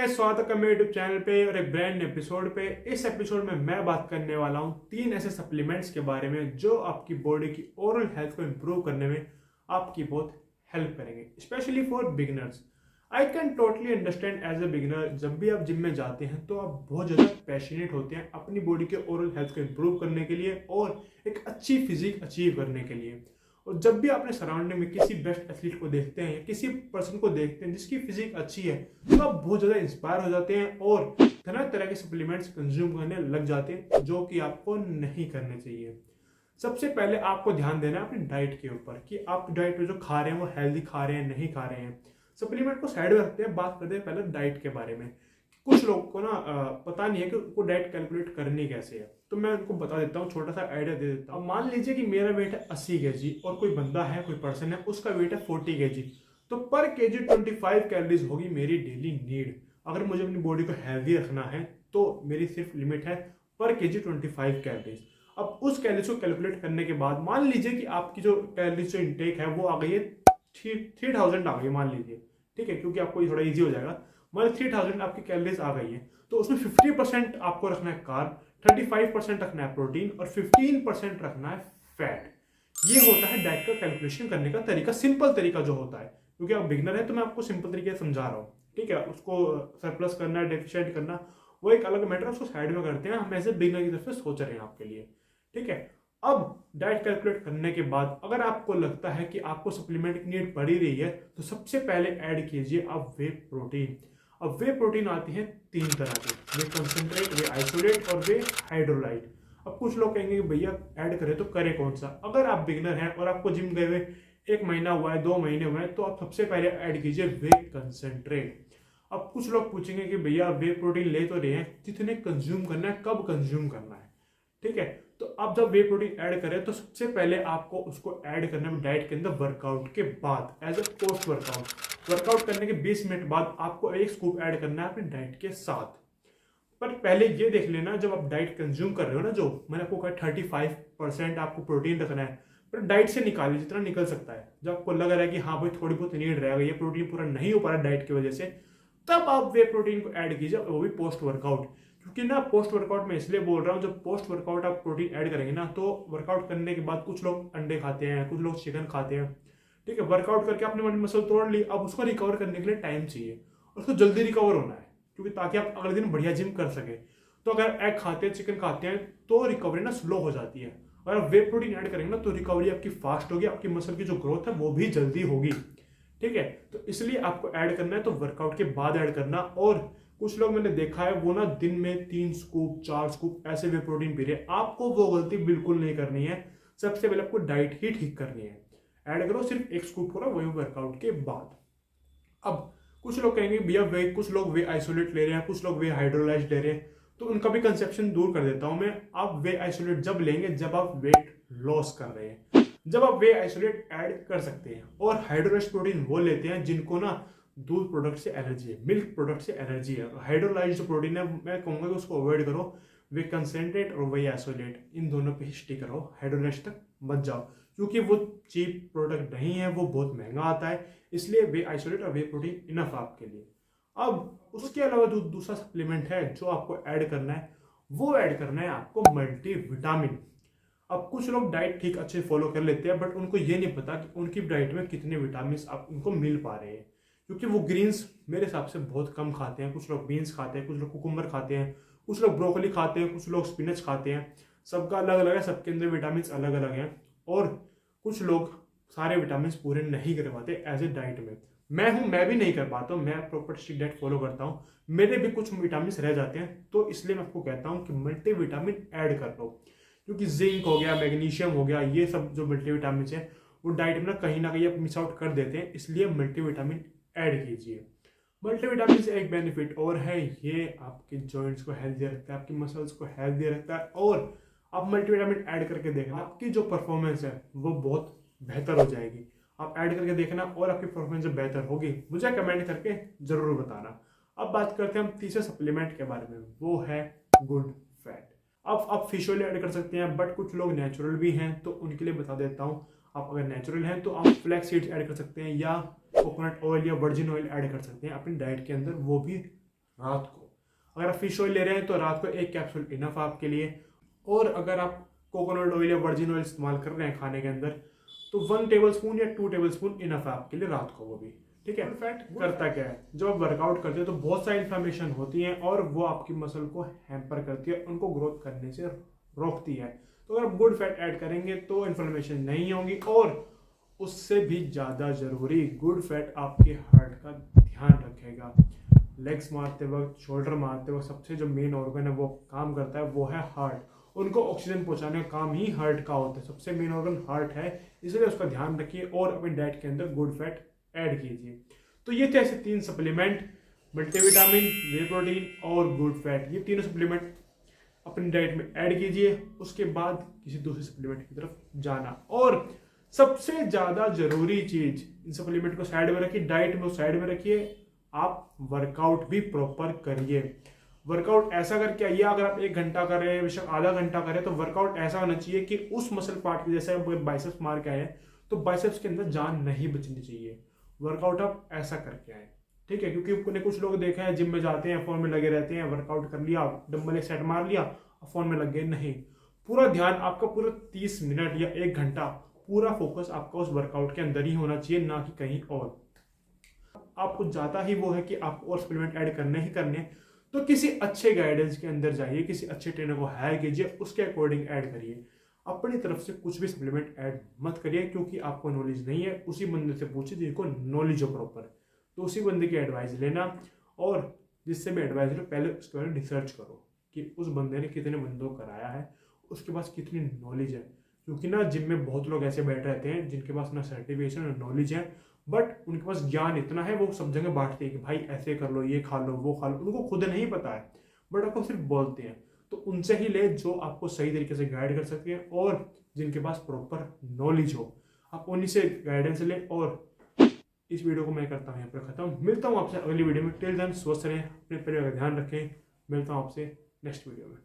Guys, स्वागत है मेरे यूट्यूब चैनल पे और एक ब्रांड एपिसोड पे। इस एपिसोड में मैं बात करने वाला हूँ 3 ऐसे सप्लीमेंट्स के बारे में जो आपकी बॉडी की ओवरऑल हेल्थ को इम्प्रूव करने में आपकी बहुत हेल्प करेंगे, specially for beginners. I can totally understand as a beginner, जब भी आप जिम में जाते हैं तो आप बहुत ज़्यादा पैशनेट होते हैं अपनी बॉडी के ओवरऑल हेल्थ को इम्प्रूव करने के लिए और एक अच्छी फिजिक अचीव करने के लिए। और जब भी अपने सराउंडिंग में किसी बेस्ट एथलीट को देखते हैं या किसी पर्सन को देखते हैं जिसकी फिजिक अच्छी है तो आप बहुत ज़्यादा इंस्पायर हो जाते हैं और तरह तरह के सप्लीमेंट्स कंज्यूम करने लग जाते हैं जो कि आपको नहीं करने चाहिए। सबसे पहले आपको ध्यान देना है अपनी डाइट के ऊपर कि आप डाइट में जो खा रहे हैं वो हेल्दी खा रहे हैं नहीं खा रहे हैं। सप्लीमेंट को साइड में रखते हैं, बात करते हैं पहले डाइट के बारे में। कुछ लोगों को ना पता नहीं है कि उनको डाइट कैलकुलेट करनी कैसे है, तो मैं उनको बता देता हूँ, छोटा सा आइडिया दे देता हूँ। मान लीजिए कि मेरा वेट है 80 kg और कोई बंदा है, कोई पर्सन है, उसका वेट है 40 kg, तो पर केजी 25 कैलोरीज होगी मेरी डेली नीड। अगर मुझे अपनी बॉडी को हेल्दी रखना है तो मेरी सिर्फ लिमिट है पर केजी 25 कैलोरीज। अब उस कैलोरीज को कैलकुलेट करने के बाद मान लीजिए कि आपकी जो कैलोरीज जो इंटेक है वो आ गई है 3000 आ गई, मान लीजिए, ठीक है, क्योंकि आपको ये थोड़ा ईजी हो जाएगा। मान 3000 आपकी कैलोरीज आ गई है तो उसमें 50% आपको रखना है कार्ब, 35% रखना है प्रोटीन और 15% रखना है फैट। ये होता है डाइट का कैलकुलेशन करने का तरीका, सिंपल तरीका जो होता है। क्योंकि आप बिगनर है तो मैं आपको सिंपल तरीके से समझा रहा हूँ, ठीक है। उसको सरप्लस करना, डेफिशिएंट करना, वो एक अलग मैटर है, उसको साइड में करते हैं। हम ऐसे बिगनर की तरफ से सोच रहे हैं आपके लिए, ठीक है। अब डाइट कैलकुलेट करने के बाद अगर आपको लगता है कि आपको सप्लीमेंट की नीड पड़ ही रही है तो सबसे पहले ऐड कीजिए आप वे प्रोटीन। अब वे प्रोटीन आती हैं 3 तरह के, वे कंसंट्रेट, वे आइसोलेट और वे हाइड्रोलाइट। अब कुछ लोग कहेंगे कि भैया ऐड करें तो करें कौन सा। अगर आप बिगनर हैं और आपको जिम गए हुए 1 महीना हुआ है, 2 महीने हुए हैं, तो आप सबसे पहले ऐड कीजिए वे कंसंट्रेट। अब कुछ लोग पूछेंगे कि भैया वे प्रोटीन ले तो रहे हैं, कितने कंज्यूम करना है, कब कंज्यूम करना है, ठीक है। तो आप जब वे प्रोटीन ऐड करें तो सबसे पहले आपको उसको ऐड करना है डाइट के अंदर वर्कआउट के बाद, as a post workout. Workout करने के 20 मिनट बाद आपको 1 स्कूप ऐड करना है अपने डाइट के साथ। पर पहले ये देख लेना, जब आप डाइट कंज्यूम कर रहे हो ना, जो मैंने आपको कहा 35% आपको प्रोटीन रखना है, पर डाइट से निकालिए जितना निकल सकता है। जब आपको लग रहा है कि हाँ भाई थोड़ी बहुत नीड रह गई है, प्रोटीन पूरा नहीं हो पा रहा डाइट की वजह से, तब आप वे प्रोटीन को ऐड कीजिए, वो भी पोस्ट वर्कआउट। क्योंकि ना पोस्ट वर्कआउट में इसलिए बोल रहा हूँ, जब पोस्ट वर्कआउट आप प्रोटीन ऐड करेंगे ना तो वर्कआउट करने के बाद कुछ लोग अंडे खाते हैं, कुछ लोग चिकन खाते हैं, ठीक है। वर्कआउट करके आपने मसल तोड़ ली, अब उसको रिकवर करने के लिए टाइम चाहिए, उसको जल्दी रिकवर होना है, क्योंकि ताकि आप अगले दिन बढ़िया जिम कर सके। तो अगर एग खाते हैं, चिकन खाते हैं, तो रिकवरी ना स्लो हो जाती है। अगर आप वे प्रोटीन ऐड करेंगे ना तो रिकवरी आपकी फास्ट होगी, आपकी मसल की जो ग्रोथ है वो भी जल्दी होगी, ठीक है। तो इसलिए आपको ऐड करना है तो वर्कआउट के बाद ऐड करना। और कुछ लोग मैंने देखा है वो ना दिन में 3 स्कूप 4 स्कूप ऐसे वे प्रोटीन पी रहे हैं। आपको वो गलती बिल्कुल नहीं करनी है। सबसे पहले आपको डाइट ही ठीक करनी है। ऐड करो सिर्फ 1 स्कूप करो वही वर्कआउट के बाद। अब कुछ लोग कहेंगे भैया वे, कुछ लोग वे आइसोलेट ले रहे हैं, कुछ लोग वे हाइड्रोलाइज ले रहे हैं, तो उनका भी कंसेप्शन दूर कर देता हूं मैं। आप वे आइसोलेट जब लेंगे जब आप वेट लॉस कर रहे हैं, जब आप वे आइसोलेट ऐड कर सकते हैं। और हाइड्रोलाइज प्रोटीन वो लेते हैं जिनको ना दूध प्रोडक्ट से एलर्जी है, मिल्क प्रोडक्ट से एलर्जी है। हाइड्रोलाइज जो प्रोटीन है मैं कहूंगा कि उसको अवॉइड करो। वे कंसेंट्रेट और वे आइसोलेट, इन दोनों पे ही स्टिक रहो, हाइड्रोलाइज तक मत जाओ, क्योंकि वो चीप प्रोडक्ट नहीं है, वो बहुत महंगा आता है। इसलिए वे आइसोलेट और वे प्रोटीन इनफ आपके लिए। अब उसके अलावा जो दूसरा सप्लीमेंट है जो आपको ऐड करना है, वो ऐड करना है आपको मल्टीविटामिन। अब कुछ लोग डाइट ठीक अच्छे फॉलो कर लेते हैं, बट उनको ये नहीं पता कि उनकी डाइट में कितने विटामिन आप उनको मिल पा रहे हैं, क्योंकि वो ग्रीन्स मेरे हिसाब से बहुत कम खाते हैं। कुछ लोग बीन्स खाते हैं, कुछ लोग कुकुम्बर खाते हैं, कुछ लोग ब्रोकली खाते हैं, कुछ लोग स्पिनच खाते हैं। सबका अलग अलग है, सबके अंदर विटामिन अलग अलग हैं। और कुछ लोग सारे विटामिन पूरे नहीं कर पाते एज ए डाइट में। मैं भी नहीं कर पाता हूँ, मैं प्रॉपर स्ट्रिक्ट डाइट फॉलो करता हूँ, मेरे भी कुछ विटामिन रह जाते हैं। तो इसलिए मैं आपको कहता हूँ कि मल्टीविटामिन ऐड कर लो, क्योंकि जिंक हो गया, मैग्नीशियम हो गया, ये सब जो मल्टीविटामिन है वो डाइट में ना कहीं आप मिस आउट कर देते हैं। इसलिए मल्टीविटामिन ऐड कीजिए। मल्टीविटामिन से एक बेनिफिट और है, ये आपके जॉइंट्स को हेल्दी रखता है, आपकी मसल्स को हेल्दी रखता है। और आप मल्टीविटामिन ऐड करके देखना, आपकी जो परफॉर्मेंस है वो बहुत बेहतर हो जाएगी। आप ऐड करके देखना और आपकी परफॉर्मेंस जब बेहतर होगी मुझे कमेंट करके जरूर बताना। अब बात करते हैं हम तीसरे सप्लीमेंट के बारे में, वो है गुड फैट। अब आप फिश ऑयल ऐड कर सकते हैं, बट कुछ लोग नेचुरल भी हैं तो उनके लिए बता देता हूँ। आप अगर नेचुरल हैं तो आप फ्लैक्स सीड्स ऐड कर सकते हैं या कोकोनट ऑयल या वर्जिन ऑयल ऐड कर सकते हैं अपनी डाइट के अंदर, वो भी रात को। अगर आप फिश ऑयल ले रहे हैं तो रात को 1 कैप्सूल इनफ आपके लिए। और अगर आप कोकोनट ऑयल या वर्जिन ऑयल इस्तेमाल कर रहे हैं खाने के अंदर तो 1 टेबलस्पून या 2 टेबलस्पून इनफ है आपके लिए रात को, वो भी ठीक है। फैट करता क्या है, जब आप वर्कआउट करते हैं तो बहुत सारी इन्फ्लेमेशन होती है और वो आपकी मसल को हैम्पर करती है, उनको ग्रोथ करने से रोकती है। तो अगर आप गुड फैट ऐड करेंगे तो इन्फ्लेमेशन नहीं होगी। और उससे भी ज़्यादा ज़रूरी, गुड फैट आपके हार्ट का ध्यान रखेगा। लेग्स मारते वक्त, शोल्डर मारते वक्त सबसे जो मेन ऑर्गन है वो काम करता है वो है हार्ट। उनको ऑक्सीजन पहुंचाने का काम ही हार्ट का होता है, सबसे मेन ऑर्गन हार्ट है, इसलिए उसका ध्यान रखिए और अपनी डाइट के अंदर गुड फैट ऐड कीजिए। तो ये थे ऐसे 3 सप्लीमेंट, मल्टीविटामिन, वे प्रोटीन और गुड फैट। ये तीनों सप्लीमेंट अपनी डाइट में ऐड कीजिए, उसके बाद किसी दूसरे सप्लीमेंट की तरफ जाना। और सबसे ज्यादा जरूरी चीज, इन सप्लीमेंट को साइड में रखिए, डाइट में साइड में रखिए, आप वर्कआउट भी प्रॉपर करिए। वर्कआउट ऐसा करके आइए, अगर आप 1 घंटा कर रहे हैं, बेशक आधा घंटा करें, तो वर्कआउट ऐसा होना चाहिए कि उस मसल पार्ट की, जैसे आप बाइसेप्स मार के आए तो बाइसेप्स के अंदर जान नहीं बचनी चाहिए। वर्कआउट आप ऐसा करके आए, ठीक है। क्योंकि मैंने कुछ लोग देखा है जिम में जाते हैं, फोन में लगे रहते हैं, वर्कआउट कर लिया, डंबल एक सेट मार लिया, फोन में लग गए। नहीं, पूरा ध्यान आपका पूरा 30 मिनट या 1 घंटा पूरा फोकस आपका उस वर्कआउट के अंदर ही होना चाहिए, ना कि कहीं और। आपको जाता ही वो है कि आप और सप्लीमेंट ऐड करने ही करने, तो किसी अच्छे गाइडेंस के अंदर जाइए, किसी अच्छे ट्रेनर को हायर कीजिए, उसके अकॉर्डिंग ऐड करिए। अपनी तरफ से कुछ भी सप्लीमेंट ऐड मत करिए, क्योंकि आपको नॉलेज नहीं है। उसी बंदे से पूछिए जिनको नॉलेज हो प्रॉपर, तो उसी बंदे की एडवाइस लेना। और जिससे भी एडवाइस लो, पहले उसके बारे में रिसर्च करो कि उस बंदे ने कितने बंदों को कराया है, उसके पास कितनी नॉलेज है। क्योंकि ना जिम में बहुत लोग ऐसे बैठ रहते हैं जिनके पास ना सर्टिफिकेशन ना नॉलेज है, बट उनके पास ज्ञान इतना है, वो सब जगह बांटते हैं कि भाई ऐसे कर लो, ये खा लो, वो खा लो। उनको खुद नहीं पता है, बट आपको सिर्फ बोलते हैं। तो उनसे ही ले जो आपको सही तरीके से गाइड कर सके और जिनके पास प्रॉपर नॉलेज हो, आप उन्हीं से गाइडेंस ले। और इस वीडियो को मैं करता हूँ यहाँ पर खत्म। मिलता हूँ आपसे अगली वीडियो में। टिल देन स्वस्थ रहें, अपने परिवार का ध्यान रखें। मिलता हूँ आपसे नेक्स्ट वीडियो में।